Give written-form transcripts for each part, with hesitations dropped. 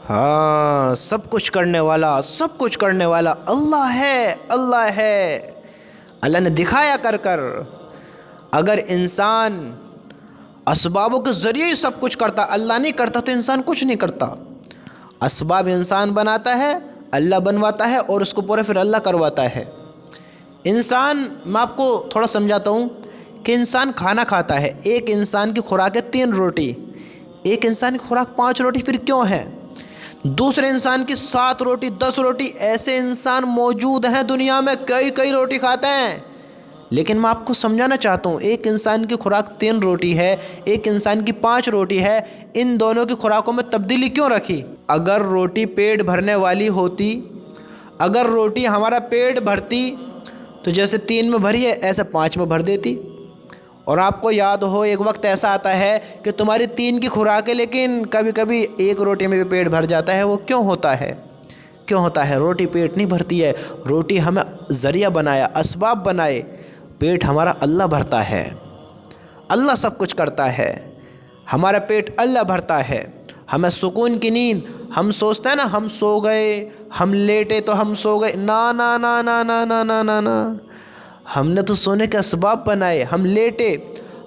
ہاں، سب کچھ کرنے والا، سب کچھ کرنے والا اللہ ہے، اللہ ہے۔ اللہ نے دکھایا کر کر۔ اگر انسان اسبابوں کے ذریعے ہی سب کچھ کرتا، اللہ نہیں کرتا، تو انسان کچھ نہیں کرتا۔ اسباب انسان بناتا ہے، اللہ بنواتا ہے، اور اس کو پورے پھر اللہ کرواتا ہے۔ انسان، میں آپ کو تھوڑا سمجھاتا ہوں کہ انسان کھانا کھاتا ہے، ایک انسان کی خوراک ہے 3 روٹی، ایک انسان کی خوراک 5 روٹی، پھر کیوں ہے؟ دوسرے انسان کی 7 روٹی، 10 روٹی، ایسے انسان موجود ہیں دنیا میں، کئی روٹی کھاتے ہیں۔ لیکن میں آپ کو سمجھانا چاہتا ہوں، ایک انسان کی خوراک 3 روٹی ہے، ایک انسان کی 5 روٹی ہے، ان دونوں کی خوراکوں میں تبدیلی کیوں رکھی؟ اگر روٹی پیٹ بھرنے والی ہوتی، اگر روٹی ہمارا پیٹ بھرتی، تو جیسے 3 میں بھری ہے ایسے 5 میں بھر دیتی۔ اور آپ کو یاد ہو، ایک وقت ایسا آتا ہے کہ تمہاری 3 کی خوراک ہے، لیکن کبھی کبھی ایک روٹی میں بھی پیٹ بھر جاتا ہے۔ وہ کیوں ہوتا ہے؟ کیوں ہوتا ہے؟ روٹی پیٹ نہیں بھرتی ہے، روٹی ہمیں ذریعہ بنایا، اسباب بنائے، پیٹ ہمارا اللہ بھرتا ہے۔ اللہ سب کچھ کرتا ہے، ہمارا پیٹ اللہ بھرتا ہے، ہمیں سکون کی نیند۔ ہم سوچتے ہیں نا، ہم سو گئے، ہم لیٹے تو ہم سو گئے، نا نا نا نا نا نا نا نا نا، ہم نے تو سونے کے اسباب بنائے، ہم لیٹے،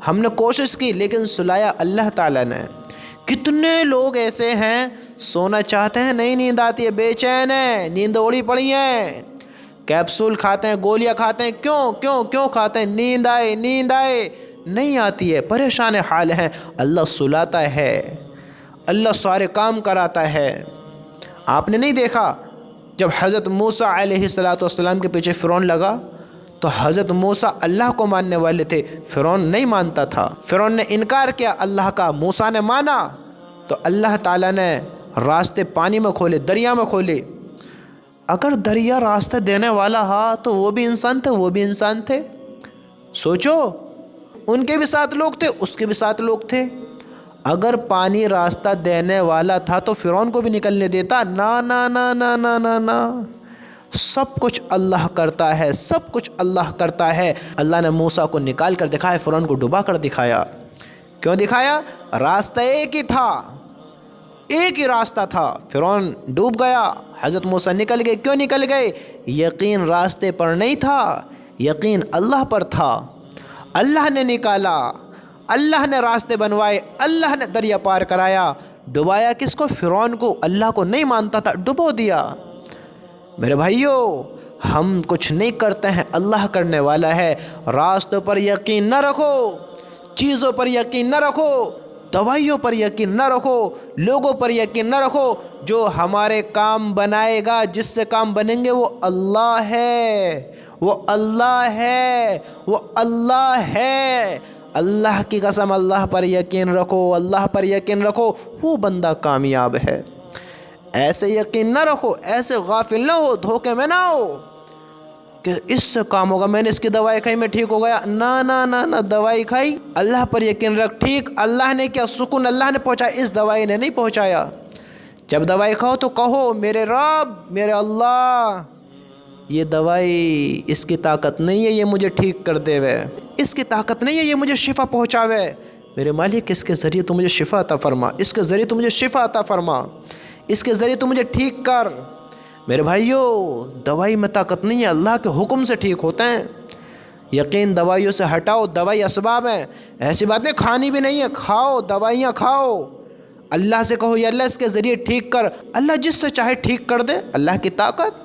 ہم نے کوشش کی، لیکن سلایا اللہ تعالیٰ نے۔ کتنے لوگ ایسے ہیں سونا چاہتے ہیں، نہیں نیند آتی ہے، بے چین ہیں، نیند اڑی پڑی ہیں، کیپسول کھاتے ہیں، گولیاں کھاتے ہیں، کیوں کھاتے ہیں؟ نیند آئے، نیند آئے، نہیں آتی ہے، پریشان حال ہیں۔ اللہ سلاتا ہے، اللہ سارے کام کراتا ہے۔ آپ نے نہیں دیکھا جب حضرت موسیٰ علیہ السلام کے پیچھے فرعون لگا، تو حضرت موسیٰ اللہ کو ماننے والے تھے، فرعون نہیں مانتا تھا۔ فرعون نے انکار کیا اللہ کا، موسیٰ نے مانا، تو اللہ تعالیٰ نے راستے پانی میں کھولے، دریا میں کھولے۔ اگر دریا راستہ دینے والا ہا تو وہ بھی انسان تھے، وہ بھی انسان تھے۔ سوچو، ان کے بھی 7 لوگ تھے، اس کے بھی 7 لوگ تھے۔ اگر پانی راستہ دینے والا تھا تو فرعون کو بھی نکلنے دیتا؟ نا نا نا نا نا نا نا، سب کچھ اللہ کرتا ہے، سب کچھ اللہ کرتا ہے۔ اللہ نے موسیٰ کو نکال کر دکھایا، فرعون کو ڈبا کر دکھایا۔ کیوں دکھایا؟ راستہ ایک ہی تھا، ایک ہی راستہ تھا۔ فرعون ڈوب گیا، حضرت موسیٰ نکل گئے۔ کیوں نکل گئے؟ یقین راستے پر نہیں تھا، یقین اللہ پر تھا۔ اللہ نے نکالا، اللہ نے راستے بنوائے، اللہ نے دریا پار کرایا۔ ڈبایا کس کو؟ فرعون کو۔ اللہ کو نہیں مانتا تھا، ڈبو دیا۔ میرے بھائیو، ہم کچھ نہیں کرتے ہیں، اللہ کرنے والا ہے۔ راستوں پر یقین نہ رکھو، چیزوں پر یقین نہ رکھو، دوائیوں پر یقین نہ رکھو، لوگوں پر یقین نہ رکھو۔ جو ہمارے کام بنائے گا، جس سے کام بنیں گے، وہ اللہ ہے، وہ اللہ ہے، وہ اللہ ہے۔ اللہ کی قسم، اللہ پر یقین رکھو، اللہ پر یقین رکھو، وہ بندہ کامیاب ہے۔ ایسے یقین نہ رکھو، ایسے غافل نہ ہو، دھوکے میں نہ ہو کہ اس سے کام ہوگا، میں نے اس کی دوائی کھائی میں ٹھیک ہو گیا۔ نا نا نا نا، دوائی کھائی، اللہ پر یقین رکھ، ٹھیک اللہ نے کیا، سکون اللہ نے پہنچایا، اس دوائی نے نہیں پہنچایا۔ جب دوائی کھاؤ تو کہو، میرے رب، میرے اللہ، یہ دوائی اس کی طاقت نہیں ہے یہ مجھے ٹھیک کر دے وے، اس کی طاقت نہیں ہے یہ مجھے شفا پہنچاوے، میرے مالک اس کے ذریعے تو مجھے شفا عطا فرما، اس کے ذریعے تو مجھے شفا عطا فرما، اس کے ذریعے تو مجھے ٹھیک کر۔ میرے بھائیو، دوائی میں طاقت نہیں ہے، اللہ کے حکم سے ٹھیک ہوتے ہیں۔ یقین دوائیوں سے ہٹاؤ، دوائی اسباب ہیں، ایسی بات نہیں کھانی بھی نہیں ہے، کھاؤ، دوائیاں کھاؤ، اللہ سے کہو یا اللہ اس کے ذریعے ٹھیک کر، اللہ جس سے چاہے ٹھیک کر دے، اللہ کی طاقت،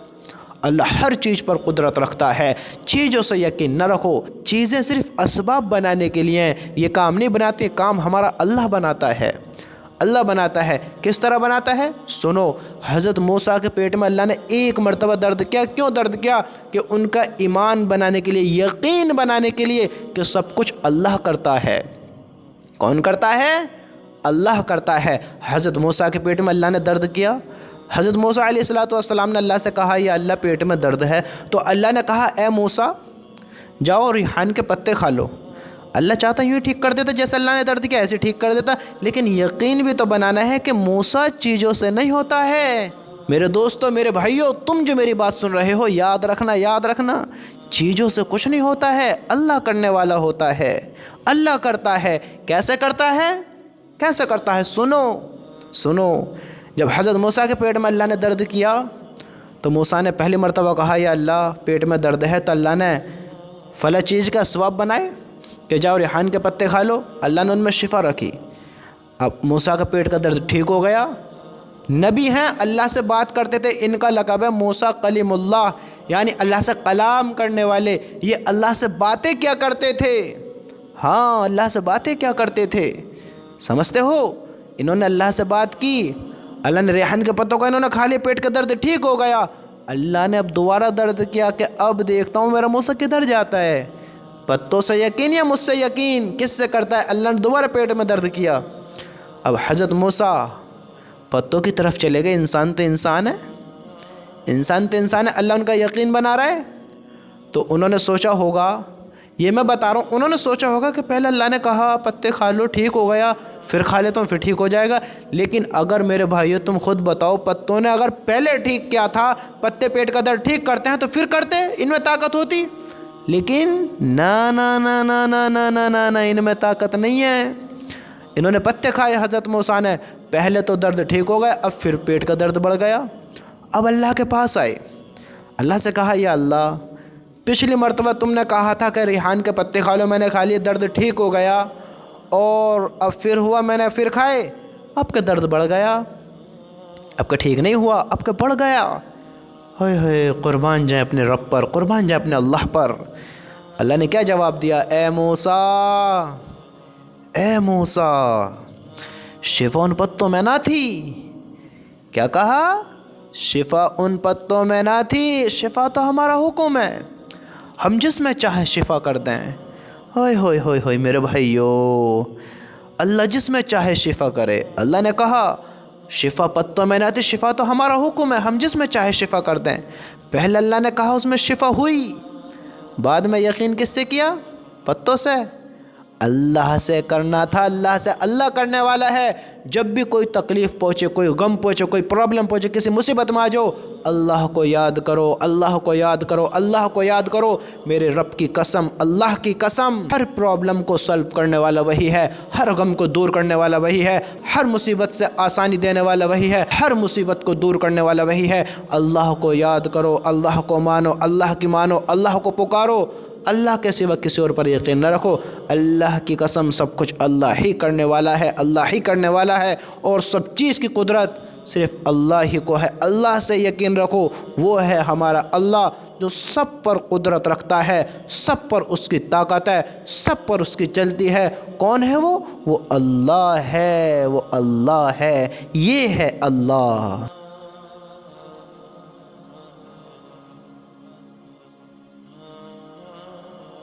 اللہ ہر چیز پر قدرت رکھتا ہے۔ چیزوں سے یقین نہ رکھو، چیزیں صرف اسباب بنانے کے لیے ہیں، یہ کام نہیں بناتے، کام ہمارا اللہ بناتا ہے، اللہ بناتا ہے۔ کس طرح بناتا ہے؟ سنو، حضرت موسیٰ کے پیٹ میں اللہ نے ایک مرتبہ درد کیا، کیوں درد کیا؟ کہ ان کا ایمان بنانے کے لیے، یقین بنانے کے لیے کہ سب کچھ اللہ کرتا ہے۔ کون کرتا ہے؟ اللہ کرتا ہے۔ حضرت موسیٰ کے پیٹ میں اللہ نے درد کیا، حضرت موسیٰ علیہ السلام نے اللہ سے کہا، یا اللہ پیٹ میں درد ہے، تو اللہ نے کہا، اے موسیٰ جاؤ ریحان کے پتے کھا لو۔ اللہ چاہتا یوں ٹھیک کر دیتا، جیسے اللہ نے درد کیا ایسے ٹھیک کر دیتا، لیکن یقین بھی تو بنانا ہے کہ موسیٰ چیزوں سے نہیں ہوتا ہے۔ میرے دوستو، میرے بھائیو، تم جو میری بات سن رہے ہو، یاد رکھنا، یاد رکھنا، چیزوں سے کچھ نہیں ہوتا ہے، اللہ کرنے والا ہوتا ہے، اللہ کرتا ہے۔ کیسے کرتا ہے؟ کیسے کرتا ہے؟ سنو، جب حضرت موسیٰ کے پیٹ میں اللہ نے درد کیا تو موسیٰ نے پہلی مرتبہ کہا یا اللہ پیٹ میں درد ہے، تو اللہ نے فلاں چیز کا اسباب بنائے کہ جاؤ ریحان کے پتے کھا لو، اللہ نے ان میں شفا رکھی۔ اب موسیٰ کا پیٹ کا درد ٹھیک ہو گیا۔ نبی ہیں، اللہ سے بات کرتے تھے، ان کا لقب ہے موسیٰ کلیم اللہ، یعنی اللہ سے کلام کرنے والے۔ یہ اللہ سے باتیں کیا کرتے تھے، ہاں اللہ سے باتیں کیا کرتے تھے، سمجھتے ہو؟ انہوں نے اللہ سے بات کی، اللہ نے ریحان کے پتوں کو انہوں نے کھا لیا، پیٹ کا درد ٹھیک ہو گیا۔ اللہ نے اب دوبارہ درد کیا کہ اب دیکھتا ہوں میرا موسیٰ کدھر جاتا ہے، پتوں سے یقین یا مجھ سے یقین، کس سے کرتا ہے؟ اللہ نے دوبارہ پیٹ میں درد کیا۔ اب حضرت موسیٰ پتوں کی طرف چلے گئے، انسان تو انسان ہے، انسان تو انسان ہے، اللہ ان کا یقین بنا رہا ہے۔ تو انہوں نے سوچا ہوگا، یہ میں بتا رہا ہوں، انہوں نے سوچا ہوگا کہ پہلے اللہ نے کہا پتے کھا لو ٹھیک ہو گیا، پھر کھا لیتا ہوں پھر ٹھیک ہو جائے گا۔ لیکن اگر میرے بھائیو تم خود بتاؤ، پتوں نے اگر پہلے ٹھیک کیا تھا، پتے پیٹ کا درد ٹھیک کرتے ہیں تو پھر کرتے، ان میں طاقت ہوتی؟ لیکن نا نا نا نا نا نا نا نا نا، ان میں طاقت نہیں ہے۔ انہوں نے پتے کھائے حضرت موسیٰ نے، پہلے تو درد ٹھیک ہو گیا، اب پھر پیٹ کا درد بڑھ گیا۔ اب اللہ کے پاس آئے، اللہ سے کہا یا اللہ پچھلی مرتبہ تم نے کہا تھا کہ ریحان کے پتے کھا لو، میں نے کھا لیے، درد ٹھیک ہو گیا، اور اب پھر ہوا میں نے پھر کھائے، اب کا درد بڑھ گیا، اب کا ٹھیک نہیں ہوا، اب کا بڑھ گیا۔ ہائے ہائے، قربان جائیں اپنے رب پر، قربان جائیں اپنے اللہ پر۔ اللہ نے کیا جواب دیا؟ اے موسیٰ، اے موسیٰ، شفا ان پتوں میں نہ تھی۔ کیا کہا؟ شفا ان پتوں میں نہ تھی، شفا تو ہمارا حکم ہے، ہم جس میں چاہے شفا کر دیں۔ ہوئے ہوئے ہوئے ہوئے میرے بھائیو، اللہ جس میں چاہے شفا کرے۔ اللہ نے کہا شفا پتوں میں نہ تھی، شفا تو ہمارا حکم ہے، ہم جس میں چاہے شفا کر دیں۔ پہلے اللہ نے کہا اس میں شفا ہوئی، بعد میں یقین کس سے کیا؟ پتوں سے۔ اللہ سے کرنا تھا، اللہ سے، اللہ کرنے والا ہے۔ جب بھی کوئی تکلیف پہنچے، کوئی غم پہنچے، کوئی پرابلم پہنچے، کسی مصیبت میں آ جاؤ، اللہ کو یاد کرو، اللہ کو یاد کرو، اللہ کو یاد کرو۔ میرے رب کی قسم، اللہ کی قسم، ہر پرابلم کو سولو کرنے والا وہی ہے، ہر غم کو دور کرنے والا وہی ہے، ہر مصیبت سے آسانی دینے والا وہی ہے، ہر مصیبت کو دور کرنے والا وہی ہے۔ اللہ کو یاد کرو، اللہ کو مانو، اللہ کی مانو، اللہ کو پکارو، اللہ کے سوا کسی اور پر یقین نہ رکھو۔ اللہ کی قسم سب کچھ اللہ ہی کرنے والا ہے، اللہ ہی کرنے والا ہے، اور سب چیز کی قدرت صرف اللہ ہی کو ہے۔ اللہ سے یقین رکھو، وہ ہے ہمارا اللہ جو سب پر قدرت رکھتا ہے، سب پر اس کی طاقت ہے، سب پر اس کی چلتی ہے۔ کون ہے وہ اللہ ہے، وہ اللہ ہے، یہ ہے اللہ۔